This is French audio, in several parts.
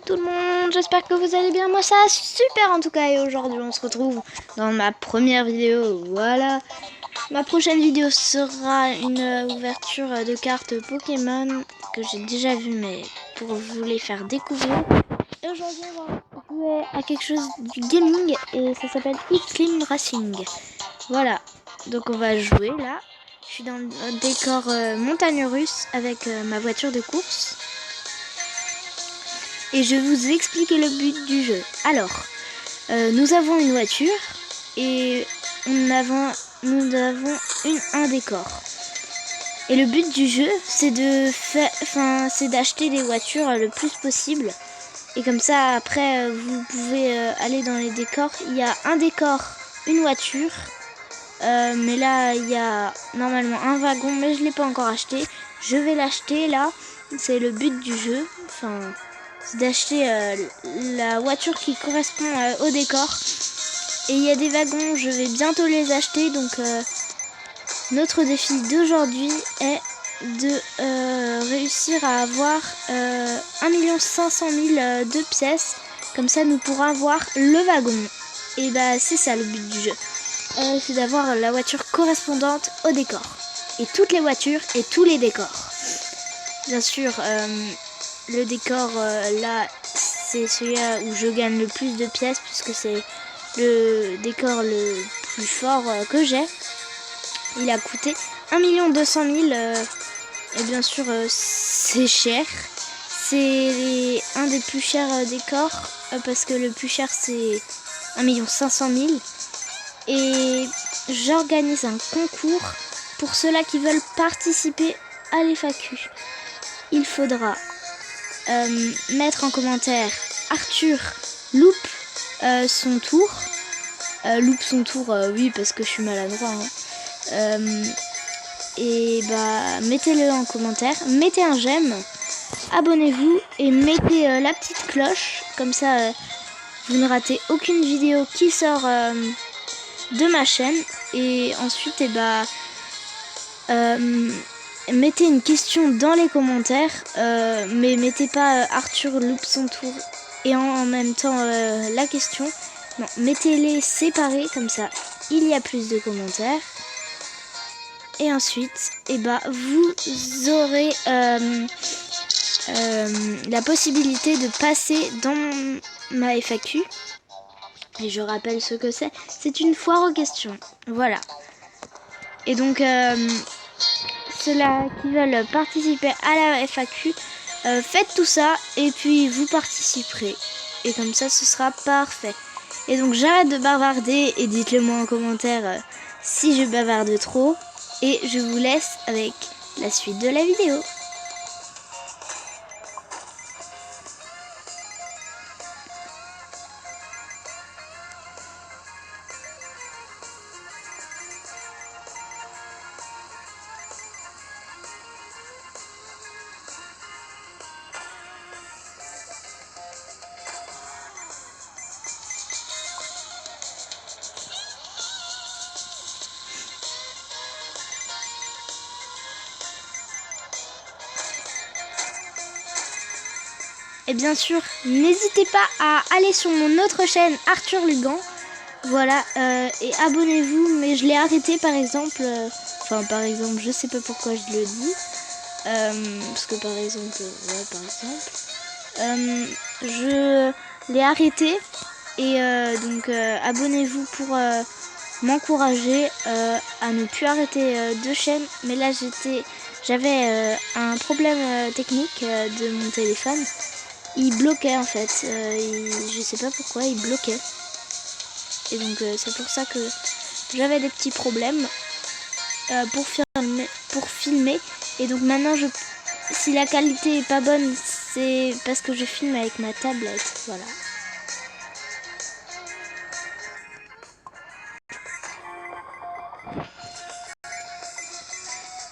tout le monde, j'espère que vous allez bien, moi ça va super en tout cas, et aujourd'hui on se retrouve dans ma première vidéo. Voilà, ma prochaine vidéo sera une ouverture de cartes Pokémon que j'ai déjà vu, mais pour vous les faire découvrir. Et aujourd'hui on va jouer à quelque chose du gaming et ça s'appelle X-Lim Racing. Voilà, donc on va jouer là. Je suis dans le décor montagne russe avec ma voiture de course. Et je vais vous expliquer le but du jeu. Alors, nous avons une voiture et nous avons un décor. Et le but du jeu, c'est d'acheter des voitures le plus possible. Et comme ça, après, vous pouvez aller dans les décors. Il y a un décor, une voiture. Mais là, il y a normalement un wagon, mais je ne l'ai pas encore acheté. Je vais l'acheter là. C'est le but du jeu. Enfin, c'est d'acheter la voiture qui correspond au décor. Et il y a des wagons, je vais bientôt les acheter. Donc, notre défi d'aujourd'hui est de réussir à avoir 1 500 000 de pièces. Comme ça, nous pourrons avoir le wagon. Et bah, c'est ça le but du jeu. C'est d'avoir la voiture correspondante au décor. Et toutes les voitures et tous les décors. Bien sûr, le décor là, c'est celui-là où je gagne le plus de pièces puisque c'est le décor le plus fort que j'ai. Il a coûté 1 200 000 et bien sûr c'est cher. C'est un des plus chers décors parce que le plus cher c'est 1 500 000. Et j'organise un concours pour ceux-là qui veulent participer à l'FAQ. Il faudra mettre en commentaire Arthur loupe son tour. Loupe son tour, oui, parce que je suis maladroit. Et bah, mettez-le en commentaire. Mettez un j'aime. Abonnez-vous et mettez la petite cloche. Comme ça, vous ne ratez aucune vidéo qui sort de ma chaîne. Et ensuite, mettez une question dans les commentaires, mais mettez pas Arthur loupe son tour et en même temps la question. Non, mettez-les séparés, comme ça il y a plus de commentaires. Et ensuite, vous aurez la possibilité de passer dans ma FAQ. Et je rappelle ce que c'est. C'est une foire aux questions. Voilà. Et donc, ceux-là qui veulent participer à la FAQ, faites tout ça et puis vous participerez. Et comme ça, ce sera parfait. Et donc, j'arrête de bavarder et dites-le moi en commentaire si je bavarde trop. Et je vous laisse avec la suite de la vidéo. Et bien sûr, n'hésitez pas à aller sur mon autre chaîne, Arthur Lugan. Voilà, et abonnez-vous, mais je l'ai arrêté par exemple. Je sais pas pourquoi je le dis. Parce que par exemple, je l'ai arrêté. Et donc, abonnez-vous pour m'encourager à ne plus arrêter de chaîne. Mais là, j'avais un problème technique de mon téléphone. Il bloquait en fait, je sais pas pourquoi, il bloquait. Et donc c'est pour ça que j'avais des petits problèmes pour filmer. Et donc maintenant, si la qualité est pas bonne, c'est parce que je filme avec ma tablette, voilà.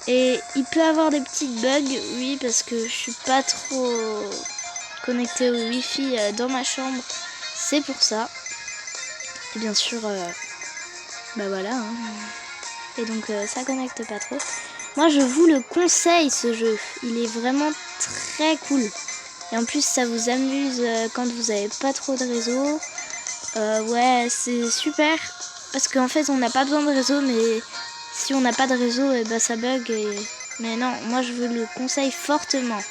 Et il peut avoir des petits bugs, oui, parce que je suis pas trop connecté au wifi dans ma chambre, c'est pour ça. Et bien sûr, voilà. Hein. Et donc ça connecte pas trop. Moi je vous le conseille ce jeu, il est vraiment très cool. Et en plus ça vous amuse quand vous avez pas trop de réseau. Ouais, c'est super. Parce qu'en fait on n'a pas besoin de réseau, mais si on n'a pas de réseau, et ben ça bug. Mais non, moi je vous le conseille fortement.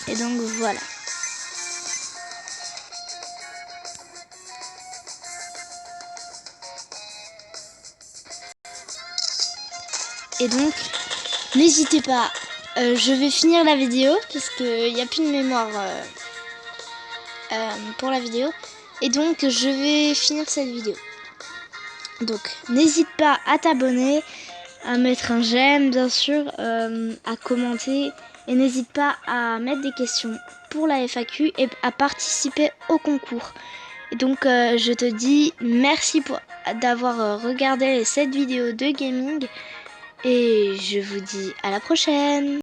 Et donc voilà. Et donc, n'hésitez pas, je vais finir la vidéo parce qu'il n'y a plus de mémoire pour la vidéo. Et donc, je vais finir cette vidéo. Donc, n'hésite pas à t'abonner, à mettre un j'aime, bien sûr, à commenter. Et n'hésite pas à mettre des questions pour la FAQ et à participer au concours. Et donc, je te dis merci d'avoir regardé cette vidéo de gaming. Et je vous dis à la prochaine!